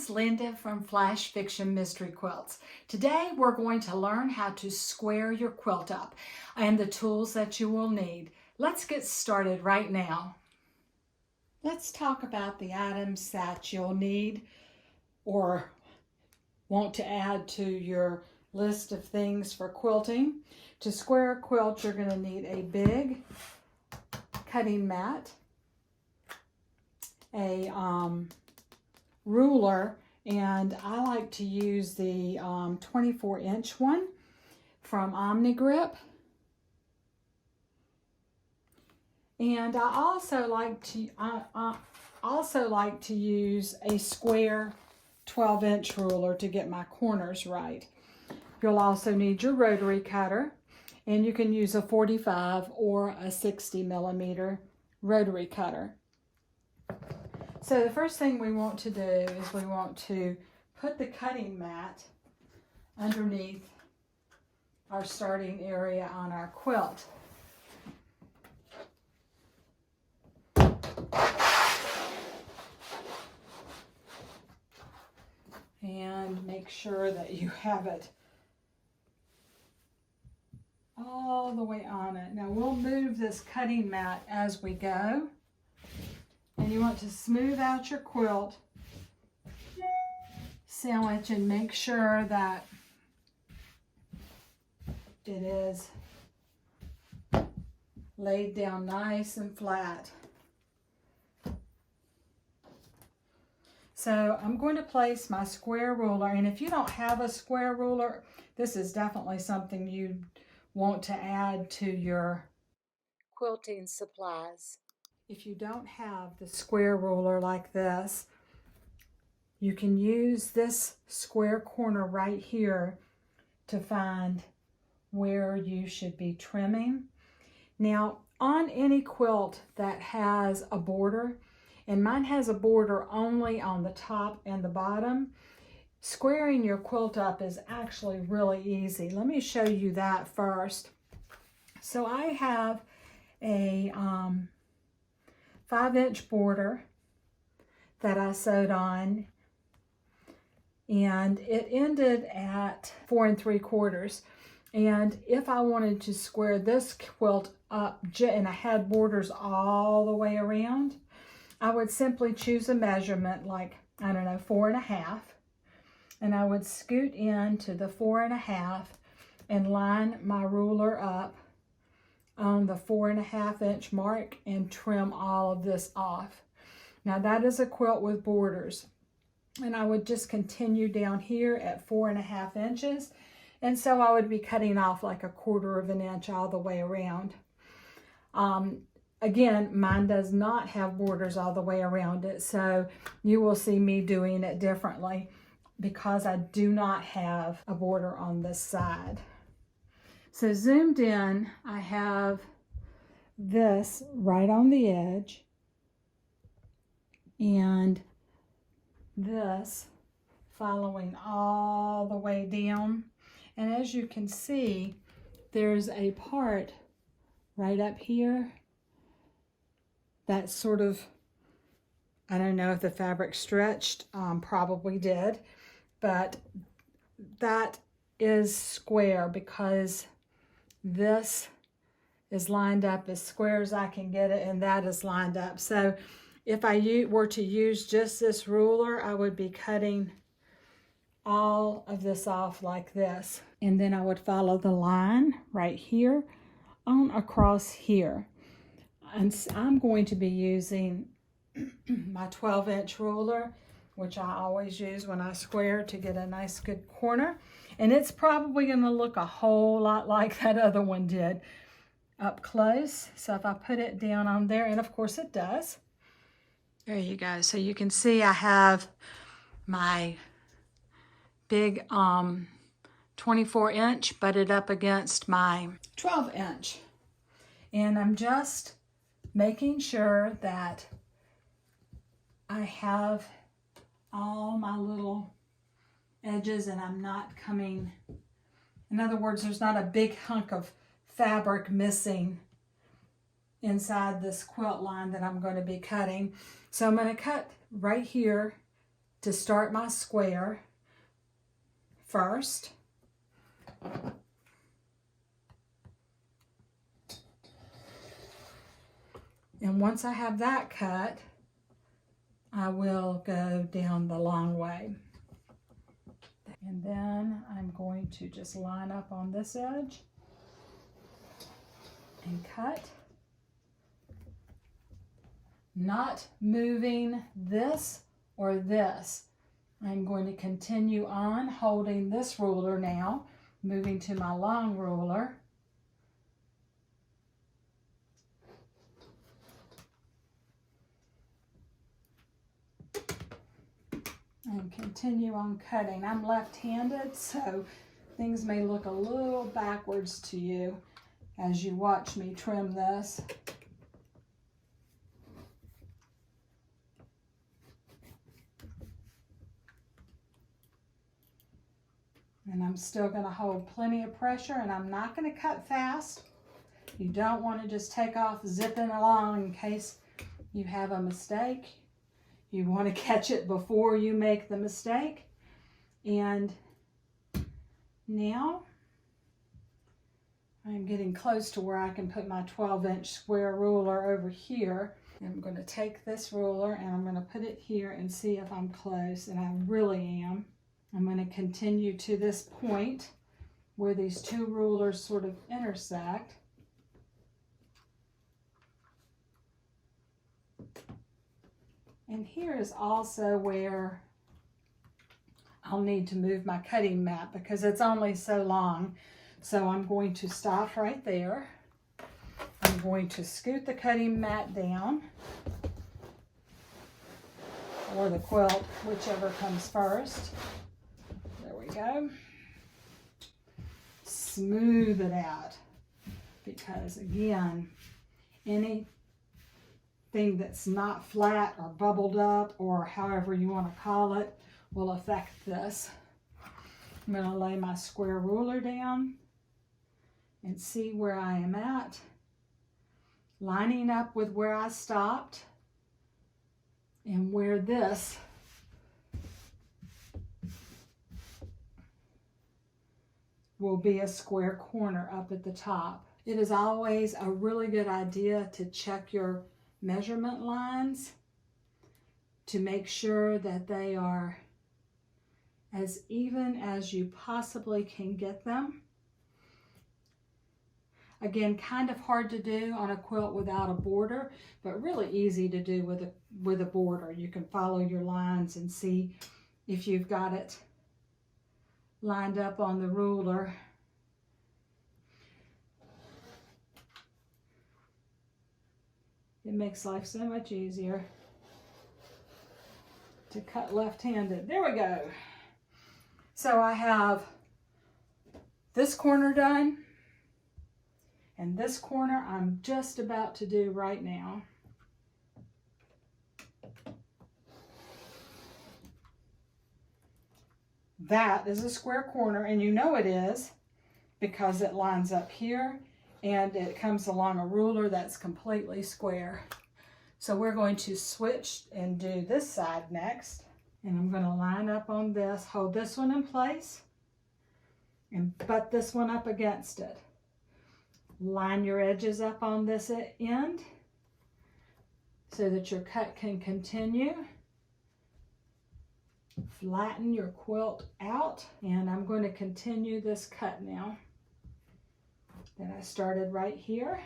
is Linda from Flash Fiction Mystery Quilts. Today we're going to learn how to square your quilt up and the tools that you will need. Let's get started right now. Let's talk about the items that you'll need or want to add to your list of things for quilting. To square a quilt, you're going to need a big cutting mat, a ruler, and I like to use the 24-inch one from OmniGrip. And I also like to use a square 12-inch ruler to get my corners right. You'll also need your rotary cutter, and you can use a 45 or a 60 millimeter rotary cutter. So the first thing we want to do is we want to put the cutting mat underneath our starting area on our quilt. And make sure that you have it all the way on it. Now we'll move this cutting mat as we go. And you want to smooth out your quilt sandwich and make sure that it is laid down nice and flat. So I'm going to place my square ruler, and if you don't have a square ruler, this is definitely something you want to add to your quilting supplies. If you don't have the square ruler like this, you can use this square corner right here to find where you should be trimming. Now, on any quilt that has a border, and mine has a border only on the top and the bottom, squaring your quilt up is actually really easy. Let me show you that first. So I have a 5-inch border that I sewed on, and it ended at 4 3/4. And if I wanted to square this quilt up and I had borders all the way around, I would simply choose a measurement like, I don't know, 4 1/2, and I would scoot into the 4 1/2 and line my ruler up on the 4 1/2-inch mark and trim all of this off. Now that is a quilt with borders, and I would just continue down here at 4 1/2 inches, and so I would be cutting off like 1/4 inch all the way around. Again, mine does not have borders all the way around it, so you will see me doing it differently because I do not have a border on this side. So zoomed in, I have this right on the edge and this following all the way down. And as you can see, there's a part right up here that sort of, I don't know if the fabric stretched, probably did, but that is square because this is lined up as square as I can get it, and that is lined up. So if I were to use just this ruler, I would be cutting all of this off like this. And then I would follow the line right here on across here. And I'm going to be using my 12-inch ruler, which I always use when I square to get a nice good corner. And it's probably going to look a whole lot like that other one did up close. So if I put it down on there, and of course it does. There you go. So you can see I have my big 24-inch butted up against my 12-inch. And I'm just making sure that I have all my little edges and I'm not coming, in other words, there's not a big hunk of fabric missing inside this quilt line that I'm going to be cutting. So I'm going to cut right here to start my square first. And once I have that cut, I will go down the long way. And then I'm going to just line up on this edge and cut. Not moving this or this. I'm going to continue on holding this ruler now, moving to my long ruler. And continue on cutting. I'm left-handed, so things may look a little backwards to you as you watch me trim this. And I'm still going to hold plenty of pressure, and I'm not going to cut fast. You don't want to just take off zipping along in case you have a mistake. You want to catch it before you make the mistake. And now I'm getting close to where I can put my 12-inch square ruler over here. I'm going to take this ruler and I'm going to put it here and see if I'm close, and I really am. I'm going to continue to this point where these two rulers sort of intersect. And here is also where I'll need to move my cutting mat because it's only so long. So I'm going to stop right there. I'm going to scoot the cutting mat down, or the quilt, whichever comes first. There we go. Smooth it out, because again, anything that's not flat or bubbled up, or however you want to call it, will affect this. I'm going to lay my square ruler down and see where I am at, lining up with where I stopped and where this will be a square corner up at the top. It is always a really good idea to check your measurement lines to make sure that they are as even as you possibly can get them. Again, kind of hard to do on a quilt without a border, but really easy to do with a border. You can follow your lines and see if you've got it lined up on the ruler. It makes life so much easier to cut left-handed. There we go. So I have this corner done, and this corner I'm just about to do right now. That is a square corner, and you know it is because it lines up here and it comes along a ruler that's completely square. So we're going to switch and do this side next. And I'm going to line up on this, hold this one in place, and butt this one up against it. Line your edges up on this end so that your cut can continue. Flatten your quilt out, and I'm going to continue this cut now. Then I started right here,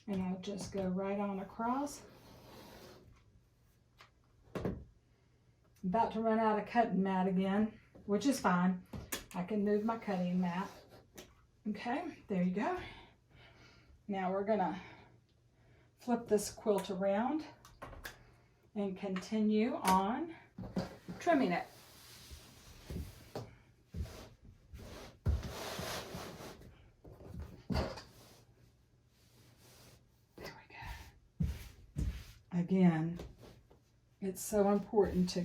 and I'll just go right on across. About to run out of cutting mat again, which is fine. I can move my cutting mat. Okay, there you go. Now we're gonna flip this quilt around and continue on trimming it. There we go. Again, it's so important to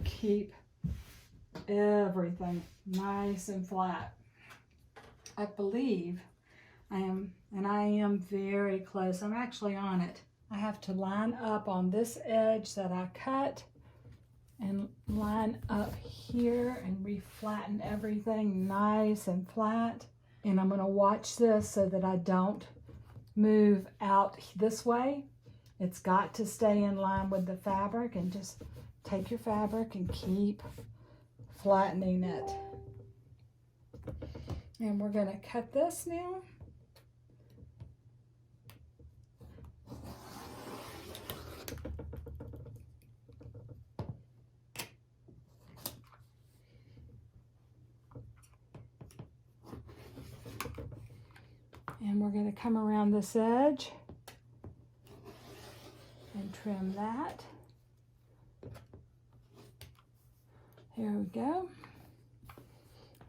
keep everything nice and flat. I believe I am very close. I'm actually on it. I have to line up on this edge that I cut and line up here and re-flatten everything nice and flat. And I'm going to watch this so that I don't move out this way. It's got to stay in line with the fabric, and just take your fabric and keep flattening it. And we're going to cut this now. And we're going to come around this edge and trim that. Here we go.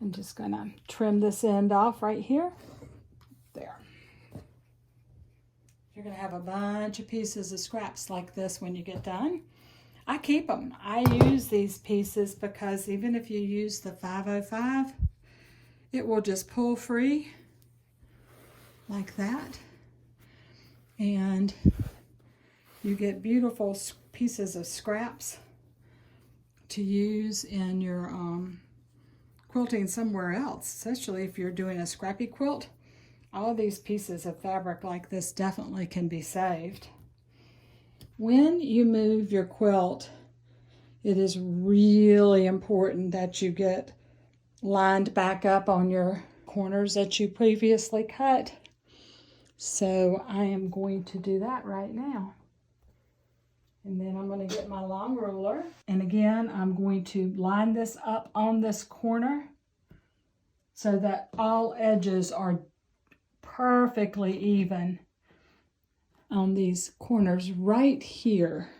I'm just going to trim this end off right here. There. You're going to have a bunch of pieces of scraps like this when you get done. I keep them. I use these pieces because even if you use the 505, it will just pull free like that. And you get beautiful pieces of scraps to use in your quilting somewhere else, especially if you're doing a scrappy quilt. All of these pieces of fabric like this definitely can be saved. When you move your quilt, it is really important that you get lined back up on your corners that you previously cut. So I am going to do that right now. And then I'm going to get my long ruler. And again, I'm going to line this up on this corner so that all edges are perfectly even on these corners right here.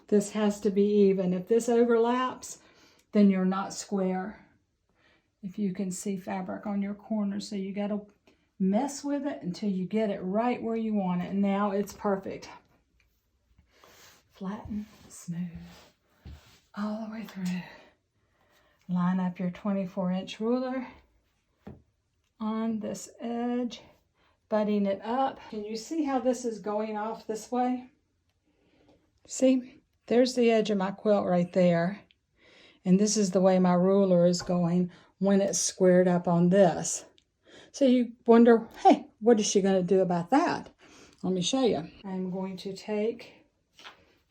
This has to be even. If this overlaps, then you're not square. If you can see fabric on your corners, so you got to mess with it until you get it right where you want it. And now it's perfect. Flatten, smooth, all the way through. Line up your 24-inch ruler on this edge, butting it up. Can you see how this is going off this way? See, there's the edge of my quilt right there. And this is the way my ruler is going when it's squared up on this. So you wonder, hey, what is she going to do about that? Let me show you. I'm going to take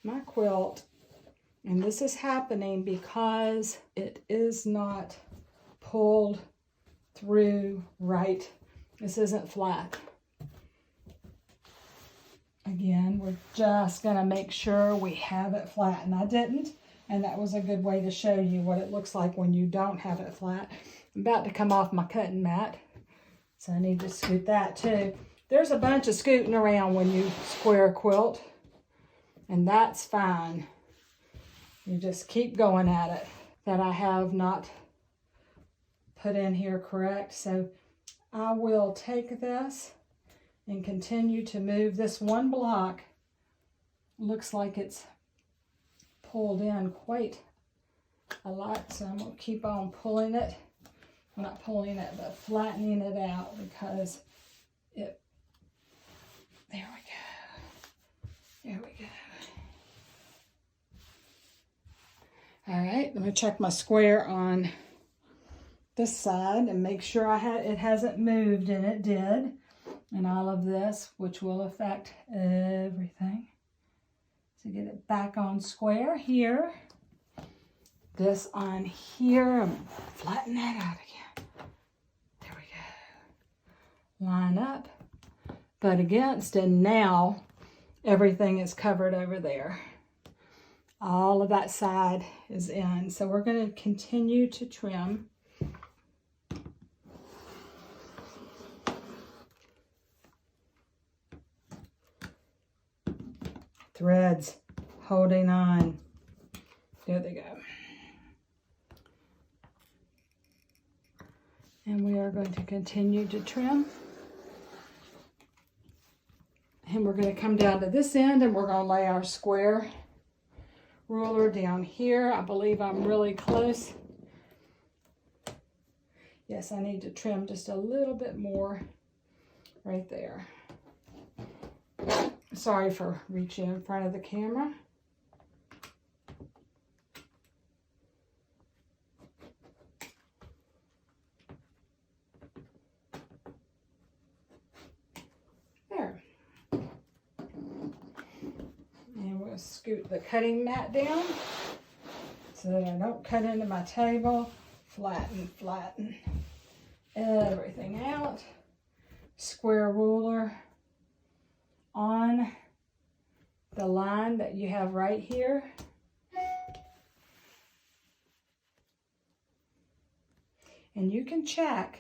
my quilt, and this is happening because it is not pulled through right. This isn't flat. Again, we're just going to make sure we have it flat, and I didn't, and that was a good way to show you what it looks like when you don't have it flat. I'm about to come off my cutting mat, so I need to scoot that too. There's a bunch of scooting around when you square a quilt, and that's fine. You just keep going at it. That I have not put in here correct, so I will take this and continue to move this one block. Looks like it's pulled in quite a lot, so I'm going to keep on pulling it. I'm not pulling it, but flattening it out because it, there we go. There we go. All right, let me check my square on this side and make sure it hasn't moved, and it did. And all of this, which will affect everything. So get it back on square here. This on here, I'm flatten that out again. There we go. Line up, butt against, and now everything is covered over there. All of that side is in. So we're going to continue to trim. Threads holding on. There they go. And we are going to continue to trim. And we're going to come down to this end, and we're going to lay our square ruler down here. I believe I'm really close. Yes, I need to trim just a little bit more right there. Sorry for reaching in front of the camera. going to scoot the cutting mat down so that I don't cut into my table. Flatten, flatten everything out. Square ruler on the line that you have right here. And you can check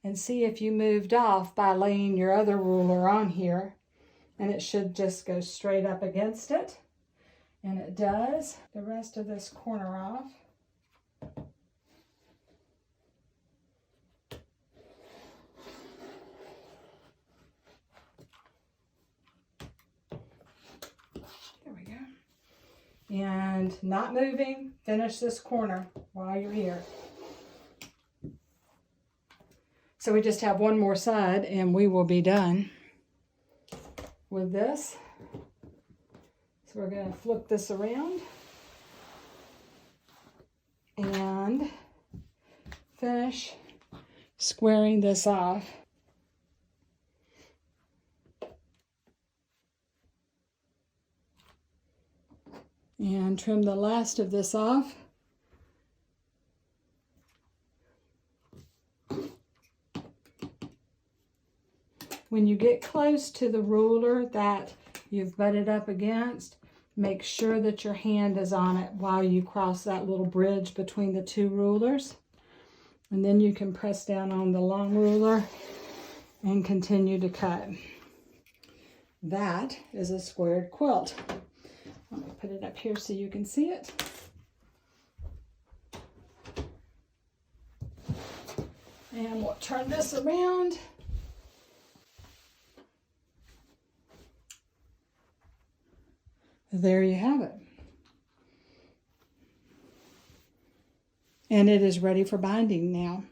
and see if you moved off by laying your other ruler on here, and it should just go straight up against it, and it does. The rest of this corner off. There we go. And not moving, finish this corner while you're here. So we just have one more side and we will be done with this. So we're going to flip this around and finish squaring this off. And trim the last of this off. When you get close to the ruler that you've butted up against, make sure that your hand is on it while you cross that little bridge between the two rulers. And then you can press down on the long ruler and continue to cut. That is a squared quilt. Let me put it up here so you can see it. And we'll turn this around. There you have it. And it is ready for binding now.